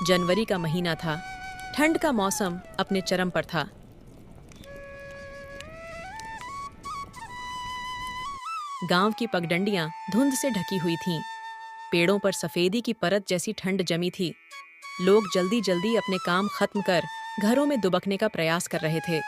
जनवरी का महीना था। ठंड का मौसम अपने चरम पर था। गांव की पगडंडियां धुंध से ढकी हुई थीं। पेड़ों पर सफेदी की परत जैसी ठंड जमी थी। लोग जल्दी जल्दी अपने काम खत्म कर घरों में दुबकने का प्रयास कर रहे थे।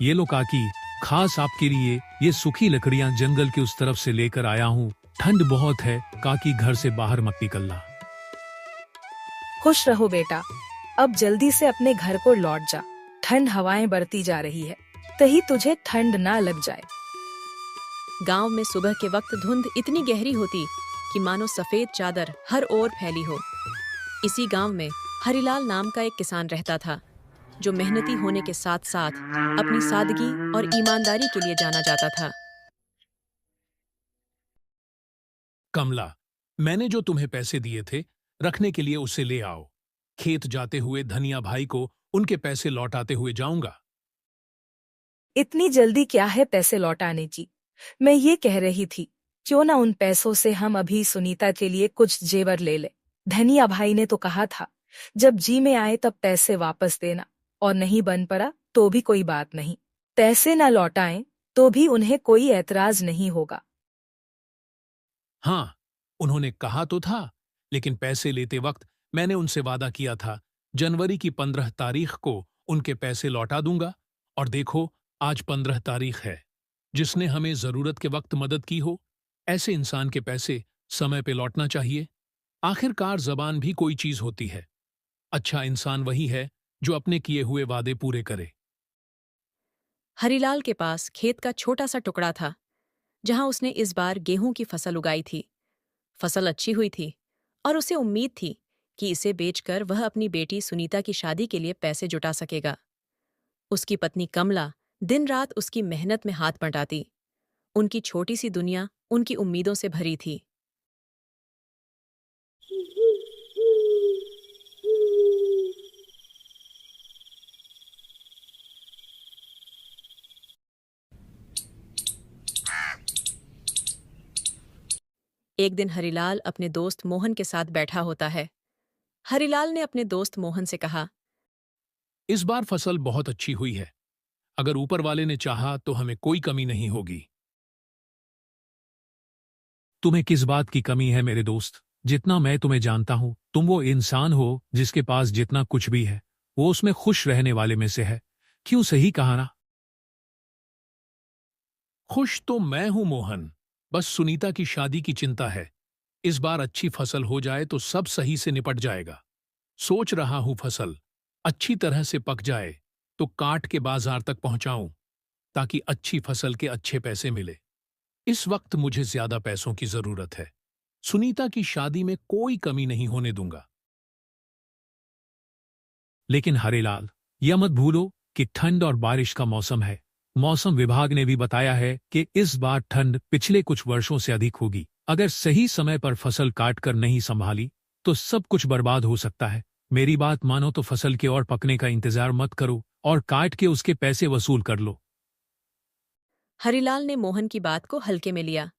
ये लो काकी, खास आपके लिए ये सूखी लकड़ियां जंगल के उस तरफ से लेकर आया हूँ। ठंड बहुत है काकी, घर से बाहर मत निकलना। खुश रहो बेटा, अब जल्दी से अपने घर को लौट जा। ठंड हवाएं बढ़ती जा रही है, कहीं तुझे ठंड ना लग जाए। गांव में सुबह के वक्त धुंध इतनी गहरी होती कि मानो सफेद चादर हर ओर फैली हो। इसी गांव में हरिलाल नाम का एक किसान रहता था, जो मेहनती होने के साथ साथ अपनी सादगी और ईमानदारी के लिए जाना जाता था। कमला, मैंने जो तुम्हें पैसे दिए थे रखने के लिए उसे ले आओ। खेत जाते हुए धनिया भाई को उनके पैसे लौटाते हुए जाऊंगा। इतनी जल्दी क्या है पैसे लौटाने की? मैं ये कह रही थी, क्यों ना उन पैसों से हम अभी सुनीता के लिए कुछ जेवर ले ले। धनिया भाई ने तो कहा था, जब जी में आए तब पैसे वापस देना, और नहीं बन पड़ा तो भी कोई बात नहीं। पैसे न लौटाएं तो भी उन्हें कोई ऐतराज नहीं होगा। हाँ, उन्होंने कहा तो था, लेकिन पैसे लेते वक्त मैंने उनसे वादा किया था जनवरी की 15 तारीख को उनके पैसे लौटा दूंगा। और देखो, आज 15 तारीख है। जिसने हमें जरूरत के वक्त मदद की हो, ऐसे इंसान के पैसे समय पे लौटना चाहिए। आखिरकार जबान भी कोई चीज होती है। अच्छा इंसान वही है जो अपने किए हुए वादे पूरे करे। हरिलाल के पास खेत का छोटा सा टुकड़ा था, जहां उसने इस बार गेहूं की फसल उगाई थी। फसल अच्छी हुई थी और उसे उम्मीद थी कि इसे बेचकर वह अपनी बेटी सुनीता की शादी के लिए पैसे जुटा सकेगा। उसकी पत्नी कमला दिन रात उसकी मेहनत में हाथ बंटाती। उनकी छोटी सी दुनिया उनकी उम्मीदों से भरी थी। एक दिन हरिलाल अपने दोस्त मोहन के साथ बैठा होता है। हरिलाल ने अपने दोस्त मोहन से कहा, इस बार फसल बहुत अच्छी हुई है। अगर ऊपर वाले ने चाहा तो हमें कोई कमी नहीं होगी। तुम्हें किस बात की कमी है मेरे दोस्त? जितना मैं तुम्हें जानता हूं, तुम वो इंसान हो जिसके पास जितना कुछ भी है वो उसमें खुश रहने वाले में से है। क्यों, सही कहा ना? खुश तो मैं हूं मोहन, बस सुनीता की शादी की चिंता है। इस बार अच्छी फसल हो जाए तो सब सही से निपट जाएगा। सोच रहा हूं फसल अच्छी तरह से पक जाए तो काट के बाजार तक पहुंचाऊं, ताकि अच्छी फसल के अच्छे पैसे मिले। इस वक्त मुझे ज्यादा पैसों की जरूरत है। सुनीता की शादी में कोई कमी नहीं होने दूंगा। लेकिन हरेलाल, यह मत भूलो कि ठंड और बारिश का मौसम है। मौसम विभाग ने भी बताया है कि इस बार ठंड पिछले कुछ वर्षों से अधिक होगी। अगर सही समय पर फसल काट कर नहीं संभाली तो सब कुछ बर्बाद हो सकता है। मेरी बात मानो तो फसल के और पकने का इंतजार मत करो और काट के उसके पैसे वसूल कर लो। हरिलाल ने मोहन की बात को हल्के में लिया।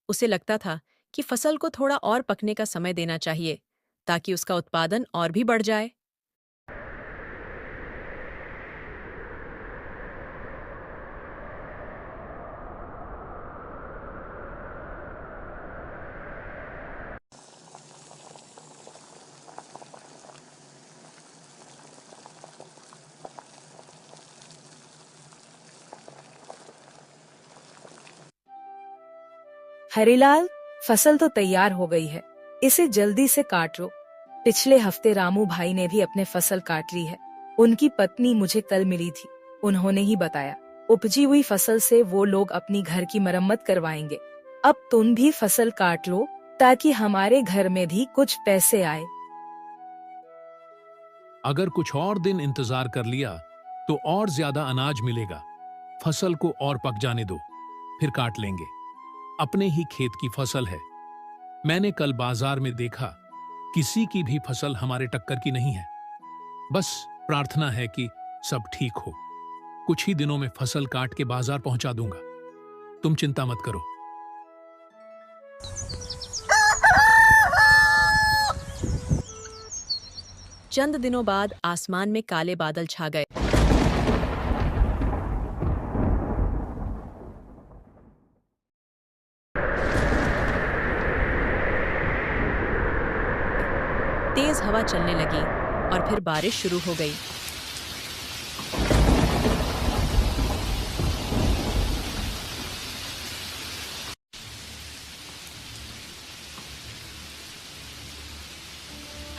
उसे लगता था कि फसल को थोड़ा और पकने का समय देना चाहिए, ताकि उसका उत्पादन और भी बढ़ जाए। हरिलाल, फसल तो तैयार हो गई है, इसे जल्दी से काट लो। पिछले हफ्ते रामू भाई ने भी अपने फसल काट ली है। उनकी पत्नी मुझे कल मिली थी, उन्होंने ही बताया उपजी हुई फसल से वो लोग अपनी घर की मरम्मत करवाएंगे। अब तुम भी फसल काट लो ताकि हमारे घर में भी कुछ पैसे आए। अगर कुछ और दिन इंतजार कर लिया तो और ज्यादा अनाज मिलेगा। फसल को और पक जाने दो, फिर काट लेंगे। अपने ही खेत की फसल है। मैंने कल बाजार में देखा, किसी की भी फसल हमारे टक्कर की नहीं है। बस प्रार्थना है कि सब ठीक हो। कुछ ही दिनों में फसल काट के बाजार पहुंचा दूंगा। तुम चिंता मत करो। चंद दिनों बाद आसमान में काले बादल छा गए। तेज हवा चलने लगी और फिर बारिश शुरू हो गई।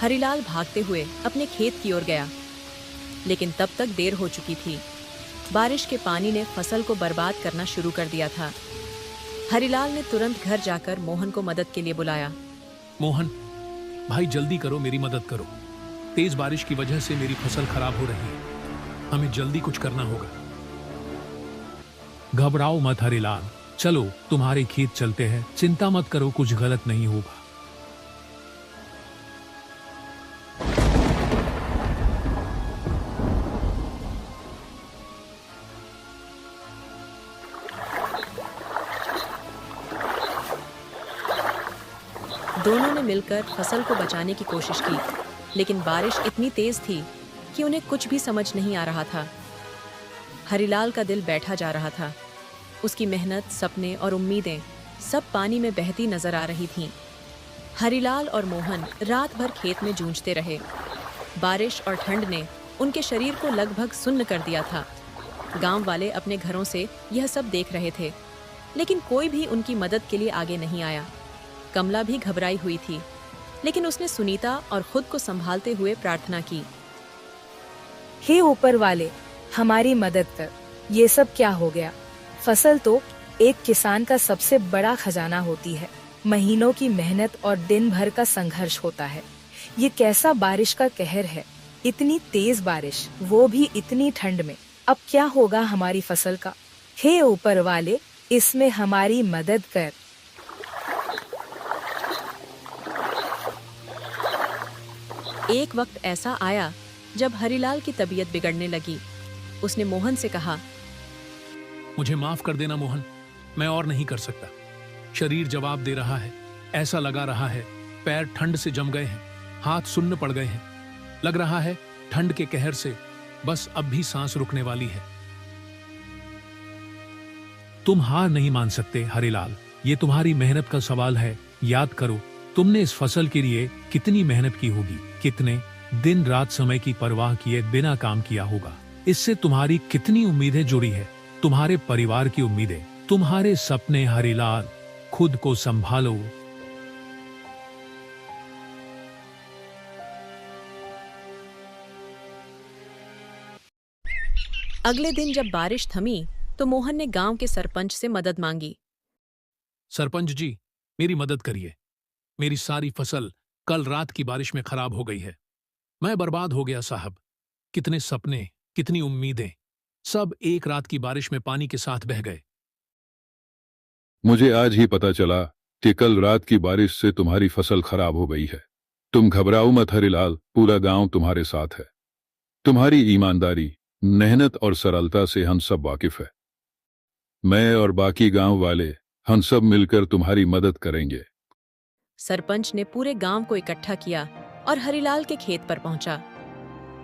हरिलाल भागते हुए अपने खेत की ओर गया, लेकिन तब तक देर हो चुकी थी। बारिश के पानी ने फसल को बर्बाद करना शुरू कर दिया था। हरिलाल ने तुरंत घर जाकर मोहन को मदद के लिए बुलाया। मोहन भाई, जल्दी करो, मेरी मदद करो। तेज बारिश की वजह से मेरी फसल खराब हो रही है। हमें जल्दी कुछ करना होगा। घबराओ मत हरिलाल, चलो तुम्हारे खेत चलते हैं। चिंता मत करो, कुछ गलत नहीं होगा। दोनों ने मिलकर फसल को बचाने की कोशिश की, लेकिन बारिश इतनी तेज थी कि उन्हें कुछ भी समझ नहीं आ रहा था। हरिलाल का दिल बैठा जा रहा था। उसकी मेहनत, सपने और उम्मीदें सब पानी में बहती नजर आ रही थीं। हरिलाल और मोहन रात भर खेत में जूझते रहे। बारिश और ठंड ने उनके शरीर को लगभग सुन्न कर दिया था। गांव वाले अपने घरों से यह सब देख रहे थे, लेकिन कोई भी उनकी मदद के लिए आगे नहीं आया। कमला भी घबराई हुई थी, लेकिन उसने सुनीता और खुद को संभालते हुए प्रार्थना की। हे ऊपर वाले, हमारी मदद कर। ये सब क्या हो गया? फसल तो एक किसान का सबसे बड़ा खजाना होती है। महीनों की मेहनत और दिन भर का संघर्ष होता है। ये कैसा बारिश का कहर है? इतनी तेज बारिश, वो भी इतनी ठंड में। अब क्या होगा हमारी फसल का? हे ऊपर वाले, इसमें हमारी मदद कर। एक वक्त ऐसा आया जब हरिलाल की तबीयत बिगड़ने लगी। उसने मोहन से कहा, मुझे माफ कर देना मोहन, मैं और नहीं कर सकता। शरीर जवाब दे रहा है। ऐसा लगा रहा है पैर ठंड से जम गए हैं, हाथ सुन्न पड़ गए हैं। लग रहा है ठंड के कहर से बस अब भी सांस रुकने वाली है। तुम हार नहीं मान सकते हरिलाल, ये तुम्हारी मेहनत का सवाल है। याद करो, तुमने इस फसल के लिए कितनी मेहनत की होगी, कितने दिन रात समय की परवाह किए बिना काम किया होगा। इससे तुम्हारी कितनी उम्मीदें जुड़ी है, तुम्हारे परिवार की उम्मीदें, तुम्हारे सपने। हरिलाल, खुद को संभालो। अगले दिन जब बारिश थमी तो मोहन ने गांव के सरपंच से मदद मांगी। सरपंच जी, मेरी मदद करिए। मेरी सारी फसल कल रात की बारिश में खराब हो गई है। मैं बर्बाद हो गया साहब। कितने सपने, कितनी उम्मीदें, सब एक रात की बारिश में पानी के साथ बह गए। मुझे आज ही पता चला कि कल रात की बारिश से तुम्हारी फसल खराब हो गई है। तुम घबराओ मत हरिलाल, पूरा गांव तुम्हारे साथ है। तुम्हारी ईमानदारी, मेहनत और सरलता से हम सब वाकिफ है। मैं और बाकी गांव वाले हम सब मिलकर तुम्हारी मदद करेंगे। सरपंच ने पूरे गांव को इकट्ठा किया और हरिलाल के खेत पर पहुंचा।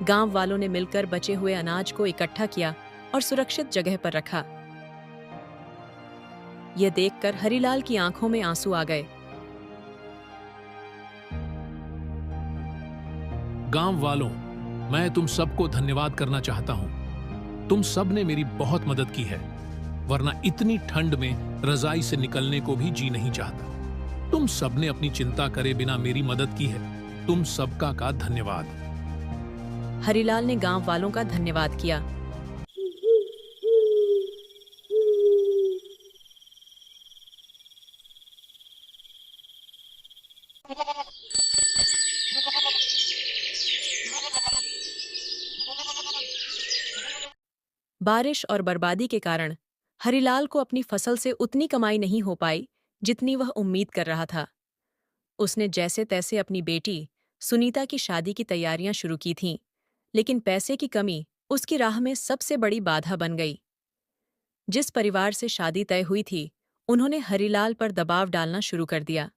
गांव वालों ने मिलकर बचे हुए अनाज को इकट्ठा किया और सुरक्षित जगह पर रखा। यह देखकर हरिलाल की आंखों में आंसू आ गए। गांव वालों, मैं तुम सबको धन्यवाद करना चाहता हूं। तुम सब ने मेरी बहुत मदद की है, वरना इतनी ठंड में रजाई से निकलने को भी जी नहीं चाहता। तुम सबने अपनी चिंता करे बिना मेरी मदद की है। तुम सबका का धन्यवाद। हरिलाल ने गांव वालों का धन्यवाद किया। बारिश और बर्बादी के कारण हरिलाल को अपनी फसल से उतनी कमाई नहीं हो पाई जितनी वह उम्मीद कर रहा था। उसने जैसे तैसे अपनी बेटी सुनीता की शादी की तैयारियां शुरू की थीं, लेकिन पैसे की कमी उसकी राह में सबसे बड़ी बाधा बन गई। जिस परिवार से शादी तय हुई थी, उन्होंने हरिलाल पर दबाव डालना शुरू कर दिया।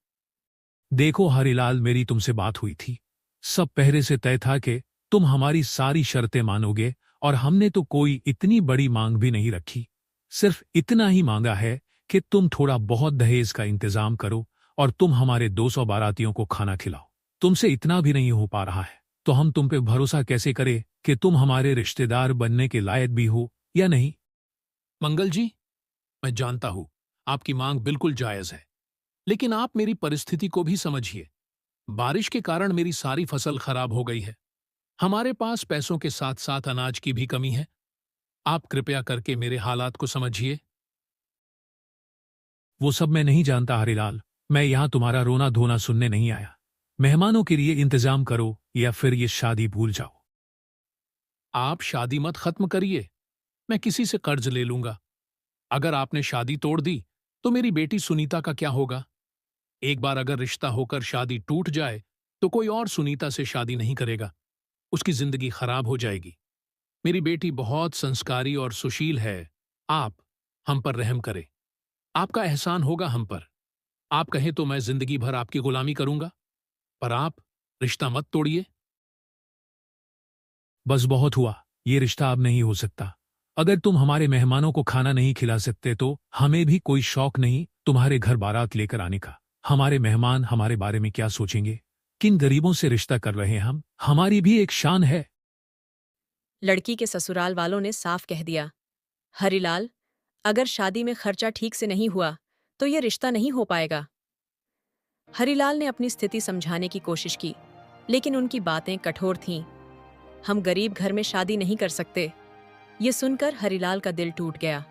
देखो हरिलाल, मेरी तुमसे बात हुई थी। सब पहले से तय था कि तुम हमारी सारी शर्तें मानोगे, और हमने तो कोई इतनी बड़ी मांग भी नहीं रखी। सिर्फ इतना ही मांगा है कि तुम थोड़ा बहुत दहेज का इंतजाम करो और तुम हमारे 200 बारातियों को खाना खिलाओ। तुमसे इतना भी नहीं हो पा रहा है तो हम तुम पे भरोसा कैसे करें कि तुम हमारे रिश्तेदार बनने के लायक भी हो या नहीं। मंगल जी, मैं जानता हूं आपकी मांग बिल्कुल जायज है, लेकिन आप मेरी परिस्थिति को भी समझिए। बारिश के कारण मेरी सारी फसल खराब हो गई है। हमारे पास पैसों के साथ साथ अनाज की भी कमी है। आप कृपया करके मेरे हालात को समझिए। वो सब मैं नहीं जानता हरिलाल, मैं यहां तुम्हारा रोना धोना सुनने नहीं आया। मेहमानों के लिए इंतजाम करो या फिर ये शादी भूल जाओ। आप शादी मत खत्म करिए, मैं किसी से कर्ज ले लूंगा। अगर आपने शादी तोड़ दी तो मेरी बेटी सुनीता का क्या होगा? एक बार अगर रिश्ता होकर शादी टूट जाए तो कोई और सुनीता से शादी नहीं करेगा, उसकी जिंदगी खराब हो जाएगी। मेरी बेटी बहुत संस्कारी और सुशील है। आप हम पर रहम करें, आपका एहसान होगा हम पर। आप कहें तो मैं जिंदगी भर आपकी गुलामी करूंगा, पर आप रिश्ता मत तोड़िए। बस बहुत हुआ, ये रिश्ता अब नहीं हो सकता। अगर तुम हमारे मेहमानों को खाना नहीं खिला सकते तो हमें भी कोई शौक नहीं तुम्हारे घर बारात लेकर आने का। हमारे मेहमान हमारे बारे में क्या सोचेंगे? किन गरीबों से रिश्ता कर रहे हैं हम? हमारी भी एक शान है। लड़की के ससुराल वालों ने साफ कह दिया, हरिलाल, अगर शादी में खर्चा ठीक से नहीं हुआ तो ये रिश्ता नहीं हो पाएगा। हरिलाल ने अपनी स्थिति समझाने की कोशिश की, लेकिन उनकी बातें कठोर थीं। हम गरीब घर में शादी नहीं कर सकते। ये सुनकर हरिलाल का दिल टूट गया।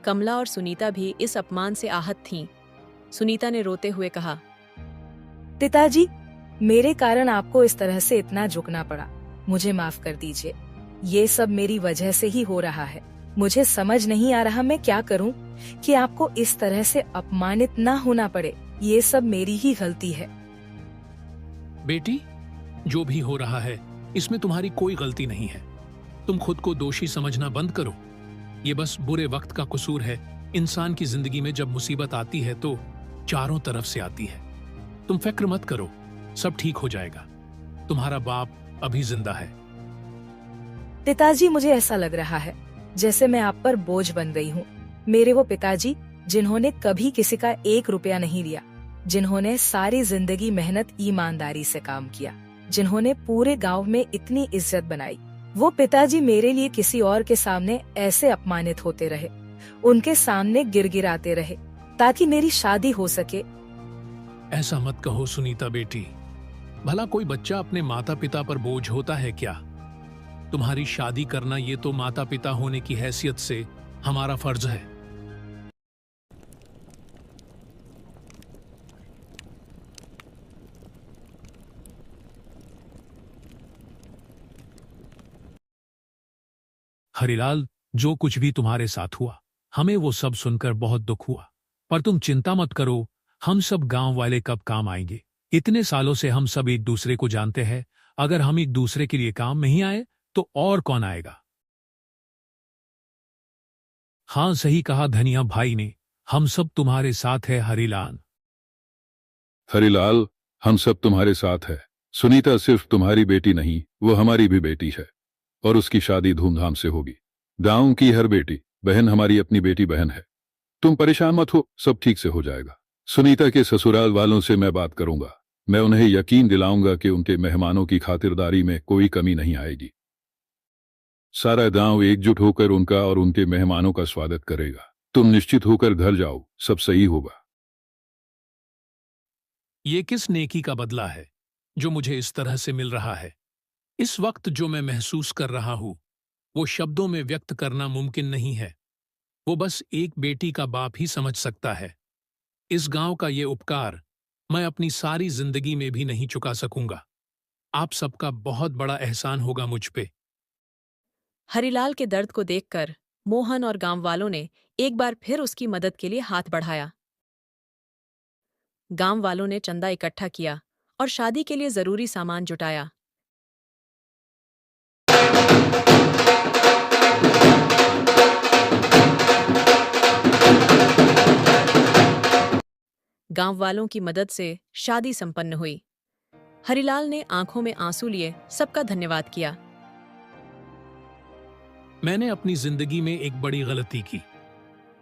कमला और सुनीता भी इस अपमान से आहत थीं। सुनीता ने रोते हुए कहा, पिताजी, मेरे कारण आपको इस तरह से इतना झुकना पड़ा। मुझे माफ कर दीजिए। ये सब मेरी वजह से ही हो रहा है। मुझे समझ नहीं आ रहा मैं क्या करूं कि आपको इस तरह से अपमानित ना होना पड़े। ये सब मेरी ही गलती है। बेटी, जो भी हो रहा है इसमें तुम्हारी कोई गलती नहीं है। तुम खुद को दोषी समझना बंद करो। ये बस बुरे वक्त का कसूर है। इंसान की जिंदगी में जब मुसीबत आती है तो चारों तरफ से आती है। तुम फिक्र मत करो, सब ठीक हो जाएगा। तुम्हारा बाप अभी जिंदा है। पिताजी, मुझे ऐसा लग रहा है जैसे मैं आप पर बोझ बन गई हूँ। मेरे वो पिताजी जिन्होंने कभी किसी का 1 रुपया नहीं लिया, जिन्होंने सारी जिंदगी मेहनत ईमानदारी से काम किया, जिन्होंने पूरे गांव में इतनी इज्जत बनाई, वो पिताजी मेरे लिए किसी और के सामने ऐसे अपमानित होते रहे, उनके सामने गिड़गिड़ाते रहे ताकि मेरी शादी हो सके। ऐसा मत कहो सुनीता बेटी। भला कोई बच्चा अपने माता पिता पर बोझ होता है क्या? तुम्हारी शादी करना ये तो माता पिता होने की हैसियत से हमारा फर्ज है। हरिलाल, जो कुछ भी तुम्हारे साथ हुआ, हमें वो सब सुनकर बहुत दुख हुआ। पर तुम चिंता मत करो, हम सब गांव वाले कब काम आएंगे। इतने सालों से हम सब एक दूसरे को जानते हैं। अगर हम एक दूसरे के लिए काम नहीं आए तो और कौन आएगा? हाँ, सही कहा धनिया भाई ने। हम सब तुम्हारे साथ है हरिलाल। हरिलाल, हम सब तुम्हारे साथ है। सुनीता सिर्फ तुम्हारी बेटी नहीं, वो हमारी भी बेटी है और उसकी शादी धूमधाम से होगी। गांव की हर बेटी बहन हमारी अपनी बेटी बहन है। तुम परेशान मत हो, सब ठीक से हो जाएगा। सुनीता के ससुराल वालों से मैं बात करूंगा। मैं उन्हें यकीन दिलाऊंगा कि उनके मेहमानों की खातिरदारी में कोई कमी नहीं आएगी। सारा गांव एकजुट होकर उनका और उनके मेहमानों का स्वागत करेगा। तुम निश्चित होकर घर जाओ, सब सही होगा। ये किस नेकी का बदला है जो मुझे इस तरह से मिल रहा है? इस वक्त जो मैं महसूस कर रहा हूं वो शब्दों में व्यक्त करना मुमकिन नहीं है। वो बस एक बेटी का बाप ही समझ सकता है। इस गांव का ये उपकार मैं अपनी सारी जिंदगी में भी नहीं चुका सकूंगा। आप सबका बहुत बड़ा एहसान होगा मुझ पे। हरिलाल के दर्द को देखकर मोहन और गांव वालों ने एक बार फिर उसकी मदद के लिए हाथ बढ़ाया। गांव वालों ने चंदा इकट्ठा किया और शादी के लिए जरूरी सामान जुटाया। गांव वालों की मदद से शादी संपन्न हुई। हरिलाल ने आंखों में आंसू लिए सबका धन्यवाद किया। मैंने अपनी जिंदगी में एक बड़ी गलती की।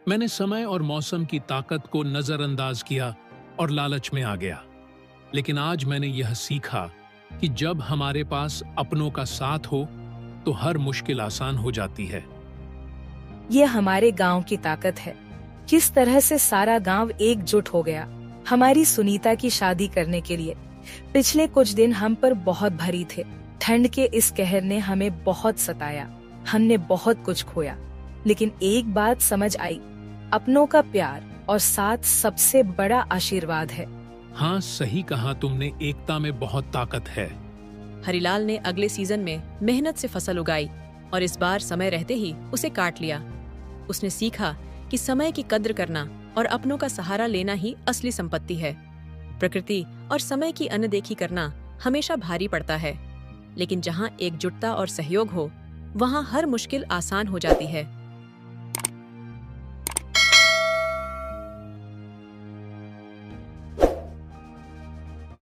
मैंने समय और मौसम की ताकत को नजरअंदाज किया और लालच में आ गया। लेकिन आज मैंने यह सीखा कि जब हमारे पास अपनों का साथ हो तो हर मुश्किल आसान हो जाती है। ये हमारे गांव की ताकत है। किस तरह से सारा गांव एकजुट हो गया हमारी सुनीता की शादी करने के लिए। पिछले कुछ दिन हम पर बहुत भारी थे। ठंड के इस कहर ने हमें बहुत सताया। हमने बहुत कुछ खोया, लेकिन एक बात समझ आई, अपनों का प्यार और साथ सबसे बड़ा आशीर्वाद है। हाँ, सही कहा तुमने, एकता में बहुत ताकत है। हरिलाल ने अगले सीजन में मेहनत से फसल उगाई और इस बार समय रहते ही उसे काट लिया। उसने सीखा कि समय की कद्र करना और अपनों का सहारा लेना ही असली संपत्ति है। प्रकृति और समय की अनदेखी करना हमेशा भारी पड़ता है, लेकिन जहाँ एकजुटता और सहयोग हो वहाँ हर मुश्किल आसान हो जाती है।